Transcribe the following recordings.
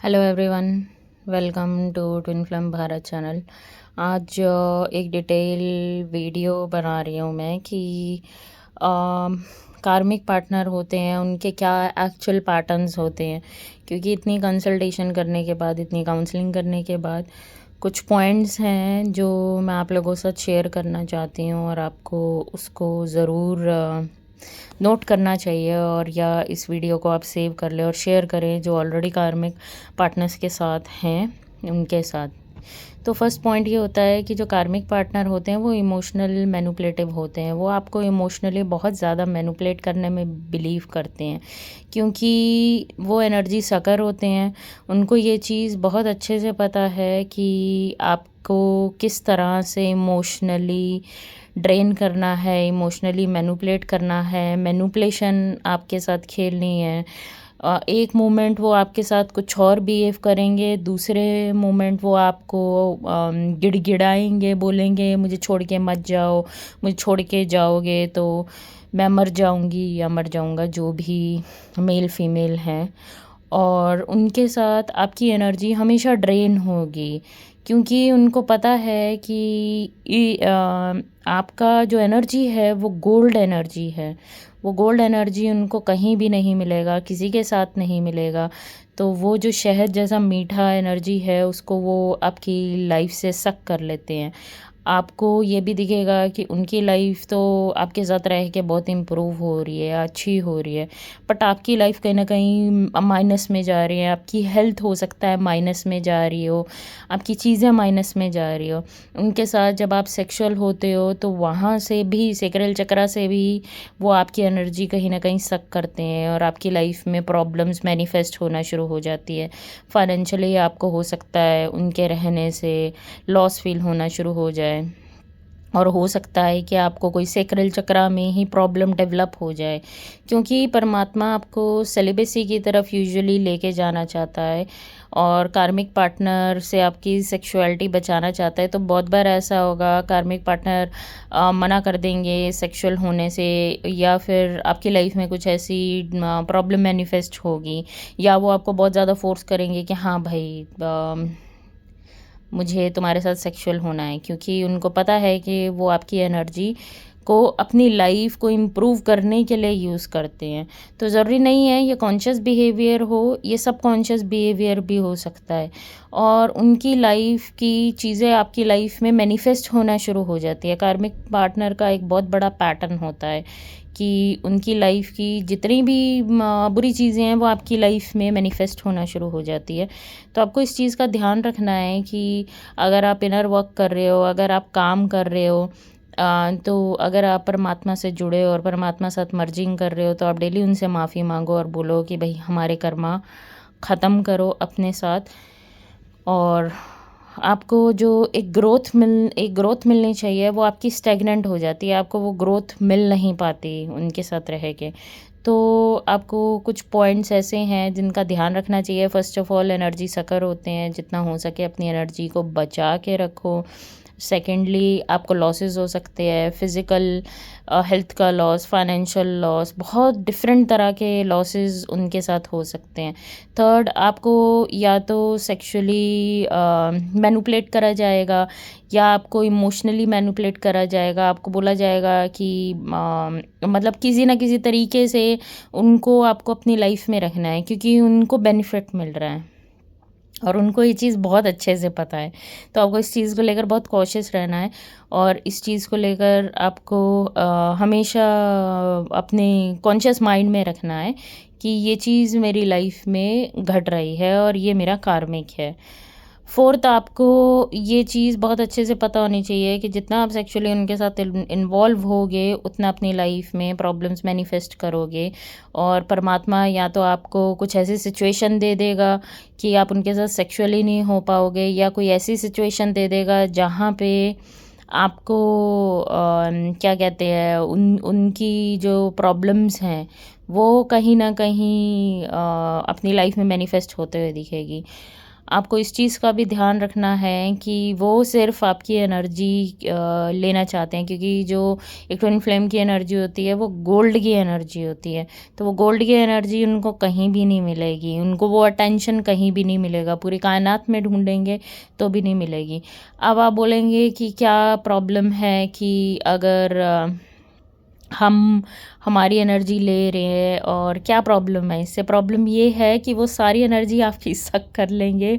Hello everyone, welcome to twin flame Bharat channel. आज एक detail video बना रही हूँ मैं कि कार्मिक पार्टनर होते हैं, उनके क्या एक्चुअल पैटर्न्स होते हैं। क्योंकि इतनी कंसल्टेशन करने के बाद, इतनी काउंसलिंग करने के बाद कुछ पॉइंट्स हैं जो मैं आप लोगों के साथ शेयर करना चाहती हूँ और आपको उसको ज़रूर नोट करना चाहिए। और या इस वीडियो को आप सेव कर लें और शेयर करें जो ऑलरेडी कार्मिक पार्टनर्स के साथ हैं उनके साथ। तो फर्स्ट पॉइंट ये होता है कि जो कार्मिक पार्टनर होते हैं वो इमोशनल मैनिपुलेटिव होते हैं। वो आपको इमोशनली बहुत ज़्यादा मैनिपुलेट करने में बिलीव करते हैं, क्योंकि वो एनर्जी सकर होते हैं। उनको ये चीज़ बहुत अच्छे से पता है कि आपको किस तरह से इमोशनली ड्रेन करना है, इमोशनली मैनिपुलेट करना है, मैनिपुलेशन आपके साथ खेलनी है। एक मोमेंट वो आपके साथ कुछ और बिहेव करेंगे, दूसरे मोमेंट वो आपको गिड़गिड़ाएंगे, बोलेंगे मुझे छोड़ के मत जाओ, मुझे छोड़ के जाओगे तो मैं मर जाऊंगी या मर जाऊंगा, जो भी मेल फीमेल हैं। और उनके साथ आपकी एनर्जी हमेशा ड्रेन होगी, क्योंकि उनको पता है कि आपका जो एनर्जी है वो गोल्ड एनर्जी है। वो गोल्ड एनर्जी उनको कहीं भी नहीं मिलेगा, किसी के साथ नहीं मिलेगा। तो वो जो शहद जैसा मीठा एनर्जी है उसको वो आपकी लाइफ से सक कर लेते हैं। आपको ये भी दिखेगा कि उनकी लाइफ तो आपके साथ रह के बहुत इम्प्रूव हो रही है, अच्छी हो रही है, बट आपकी लाइफ कहीं ना कहीं माइनस में जा रही है। आपकी हेल्थ हो सकता है माइनस में जा रही हो, आपकी चीज़ें माइनस में जा रही हो। उनके साथ जब आप सेक्सुअल होते हो तो वहाँ से भी, सेक्रल चक्रा से भी वो आपकी एनर्जी कहीं ना कहीं सक करते हैं और आपकी लाइफ में प्रॉब्लम्स मैनिफेस्ट होना शुरू हो जाती है। फाइनेंशियली आपको हो सकता है उनके रहने से लॉस फील होना शुरू हो जाए, और हो सकता है कि आपको कोई सेक्रल चक्रा में ही प्रॉब्लम डेवलप हो जाए, क्योंकि परमात्मा आपको सेलिबेसी की तरफ यूजुअली लेके जाना चाहता है और कार्मिक पार्टनर से आपकी सेक्सुअलिटी बचाना चाहता है। तो बहुत बार ऐसा होगा कार्मिक पार्टनर मना कर देंगे सेक्सुअल होने से, या फिर आपकी लाइफ में कुछ ऐसी प्रॉब्लम मैनिफेस्ट होगी, या वो आपको बहुत ज़्यादा फोर्स करेंगे कि हाँ भाई मुझे तुम्हारे साथ सेक्सुअल होना है, क्योंकि उनको पता है कि वो आपकी एनर्जी को अपनी लाइफ को इम्प्रूव करने के लिए यूज़ करते हैं। तो ज़रूरी नहीं है ये कॉन्शियस बिहेवियर हो, ये सब कॉन्शियस बिहेवियर भी हो सकता है। और उनकी लाइफ की चीज़ें आपकी लाइफ में मैनिफेस्ट होना शुरू हो जाती है। कार्मिक पार्टनर का एक बहुत बड़ा पैटर्न होता है कि उनकी लाइफ की जितनी भी बुरी चीज़ें हैं वो आपकी लाइफ में मैनिफेस्ट होना शुरू हो जाती है। तो आपको इस चीज़ का ध्यान रखना है कि अगर आप इनर वर्क कर रहे हो, अगर आप काम कर रहे हो, तो अगर आप परमात्मा से जुड़े और परमात्मा साथ मर्जिंग कर रहे हो, तो आप डेली उनसे माफ़ी मांगो और बोलो कि भाई हमारे कर्मा ख़त्म करो अपने साथ। और आपको जो एक ग्रोथ मिलनी चाहिए वो आपकी स्टैग्नेंट हो जाती है, आपको वो ग्रोथ मिल नहीं पाती उनके साथ रह के। तो आपको कुछ पॉइंट्स ऐसे हैं जिनका ध्यान रखना चाहिए। First of all, energy sucker होते हैं, जितना हो सके अपनी एनर्जी को बचा के रखो। सेकेंडली, आपको लॉसेस हो सकते हैं, फ़िज़िकल हेल्थ का लॉस, फाइनेंशियल लॉस, बहुत डिफरेंट तरह के लॉसेस उनके साथ हो सकते हैं। थर्ड, आपको या तो सेक्सुअली मैनिपुलेट करा जाएगा, या आपको इमोशनली मैनिपुलेट करा जाएगा। आपको बोला जाएगा कि मतलब किसी ना किसी तरीके से उनको आपको अपनी लाइफ में रखना है, क्योंकि उनको बेनिफिट मिल रहा है और उनको ये चीज़ बहुत अच्छे से पता है। तो आपको इस चीज़ को लेकर बहुत कॉशियस रहना है, और इस चीज़ को लेकर आपको हमेशा अपने कॉन्शियस माइंड में रखना है कि ये चीज़ मेरी लाइफ में घट रही है और ये मेरा कार्मिक है। फोर्थ, आपको ये चीज़ बहुत अच्छे से पता होनी चाहिए कि जितना आप सेक्सुअली उनके साथ इन्वॉल्व होगे उतना अपनी लाइफ में प्रॉब्लम्स मैनिफेस्ट करोगे। और परमात्मा या तो आपको कुछ ऐसी सिचुएशन दे देगा कि आप उनके साथ सेक्सुअली नहीं हो पाओगे, या कोई ऐसी सिचुएशन दे देगा जहाँ पे आपको क्या कहते हैं, उनकी जो प्रॉब्लम्स हैं वो कहीं ना कहीं अपनी लाइफ में मैनिफेस्ट होते हुए दिखेगी। आपको इस चीज़ का भी ध्यान रखना है कि वो सिर्फ़ आपकी एनर्जी लेना चाहते हैं, क्योंकि जो एक ट्विन फ्लेम की एनर्जी होती है वो गोल्ड की एनर्जी होती है। तो वो गोल्ड की एनर्जी उनको कहीं भी नहीं मिलेगी, उनको वो अटेंशन कहीं भी नहीं मिलेगा, पूरी कायनात में ढूँढेंगे तो भी नहीं मिलेगी। अब आप बोलेंगे कि क्या प्रॉब्लम है कि अगर हम हमारी एनर्जी ले रहे हैं, और क्या प्रॉब्लम है इससे? प्रॉब्लम ये है कि वो सारी एनर्जी आपकी सक कर लेंगे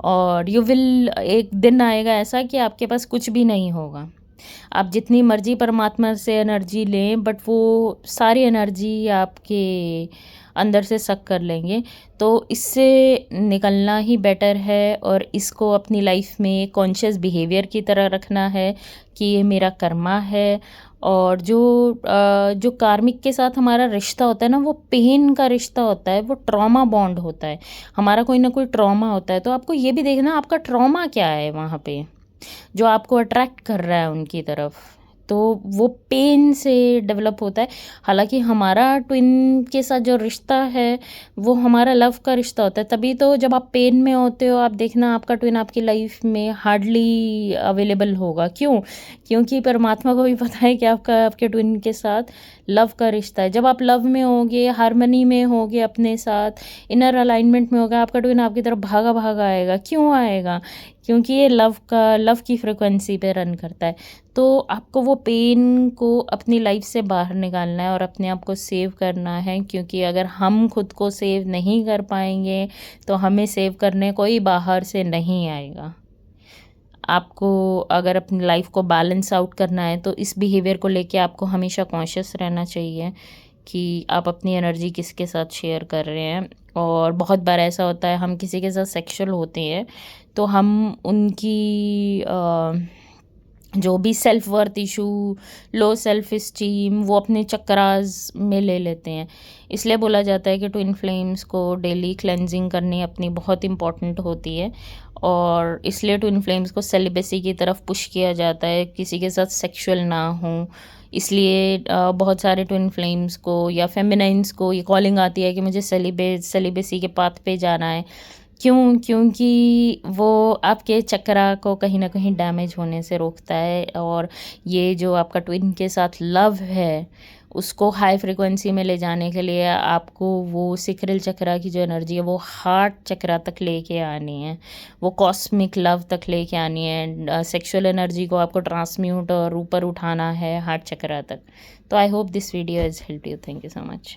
और यू विल, एक दिन आएगा ऐसा कि आपके पास कुछ भी नहीं होगा। आप जितनी मर्जी परमात्मा से एनर्जी लें, बट वो सारी एनर्जी आपके अंदर से सक कर लेंगे। तो इससे निकलना ही बेटर है, और इसको अपनी लाइफ में कॉन्शियस बिहेवियर की तरह रखना है कि ये मेरा कर्मा है। और जो कार्मिक के साथ हमारा रिश्ता होता है ना, वो पेन का रिश्ता होता है, वो ट्रॉमा बॉन्ड होता है। हमारा कोई ना कोई ट्रॉमा होता है, तो आपको ये भी देखना आपका ट्रॉमा क्या है वहाँ पे, जो आपको अट्रैक्ट कर रहा है उनकी तरफ। तो वो पेन से डेवलप होता है। हालांकि हमारा ट्विन के साथ जो रिश्ता है वो हमारा लव का रिश्ता होता है। तभी तो जब आप पेन में होते हो, आप देखना आपका ट्विन आपकी लाइफ में हार्डली अवेलेबल होगा। क्यों? क्योंकि परमात्मा को भी पता है कि आपके ट्विन के साथ लव का रिश्ता है। जब आप लव में होगे, हारमनी में होगे, अपने साथ इनर अलाइनमेंट में होगा, आपका ट्विन आपकी तरफ भागा भागा आएगा। क्यों आएगा? क्योंकि ये लव की फ्रिक्वेंसी पे रन करता है। तो आपको वो पेन को अपनी लाइफ से बाहर निकालना है और अपने आप को सेव करना है, क्योंकि अगर हम खुद को सेव नहीं कर पाएंगे तो हमें सेव करने कोई बाहर से नहीं आएगा। आपको अगर अपनी लाइफ को बैलेंस आउट करना है तो इस बिहेवियर को लेके आपको हमेशा कॉन्शियस रहना चाहिए कि आप अपनी एनर्जी किसके साथ शेयर कर रहे हैं। और बहुत बार ऐसा होता है, हम किसी के साथ सेक्सुअल होते हैं तो हम उनकी जो भी self worth issue, low self esteem, वो अपने चक्रास में ले लेते हैं। इसलिए बोला जाता है कि ट्विन फ्लेम्स को डेली क्लेंजिंग करनी अपनी बहुत इम्पॉर्टेंट होती है, और इसलिए ट्विन फ्लेम्स को सेलिबेसी की तरफ पुश किया जाता है, किसी के साथ सेक्सुअल ना हो। इसलिए बहुत सारे ट्विन फ्लेम्स को या फेमिनाइन्स को ये कॉलिंग आती है कि मुझे सेलिबेसी के पाथ पे जाना है। क्यों? क्योंकि वो आपके चक्रा को कहीं न कहीं डैमेज होने से रोकता है, और ये जो आपका ट्विन के साथ लव है, उसको हाई फ्रीक्वेंसी में ले जाने के लिए आपको वो सिक्रिल चक्रा की जो एनर्जी है वो हार्ट चक्रा तक लेके आनी है, वो कॉस्मिक लव तक लेके आनी है। सेक्सुअल एनर्जी को आपको ट्रांसम्यूट और ऊपर उठाना है हार्ट चक्रा तक। तो I hope this video is help you. Thank you so much.